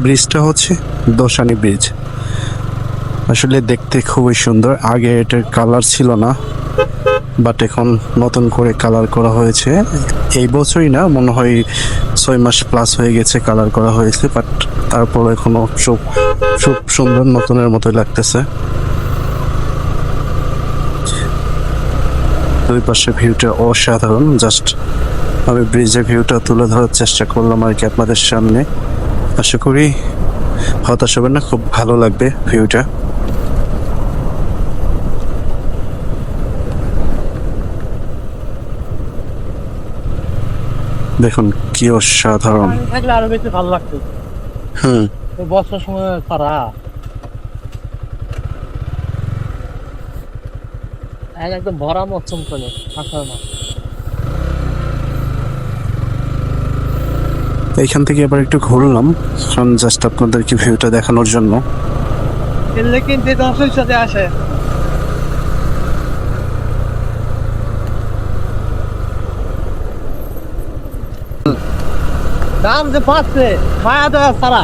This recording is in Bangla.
ব্রিজটা হচ্ছে দোসানি ব্রিজ। আসলে দেখতে খুবই সুন্দর। আগে এটার কালার ছিল না, বাট এখন নতুন করে কালার করা হয়েছে। এই বছরই না, মনে হয় 6 মাস প্লাস হয়ে গেছে কালার করা হয়েছে, বাট তারপর এখনো খুব খুব সুন্দর, নতুনের মতোই লাগতেছে। দুই পাশে ভিউটা অসাধারণ। জাস্ট আমি ব্রিজের ভিউটা তুলে ধরার চেষ্টা করলাম আর কি আপনাদের সামনে। আশা করি হতাশ হবেন না, খুব ভালো লাগবে ভিউটা। দেখুন কি অসাধারণ। থাকলে আরো বেশি ভালো লাগতো। হুম, বর্ষার সময় তারা একদম ভরা মৌসুম চলে আষাঢ় মাস। এইখান থেকে এবার একটু ঘুরলাম, কারণ জাস্ট আপনাদেরকে ভিউটা দেখানোর জন্য। লেকিন যে দর্শক সাথে আসে দাম যে পাচ্ছে মায়া দেওয়া সারা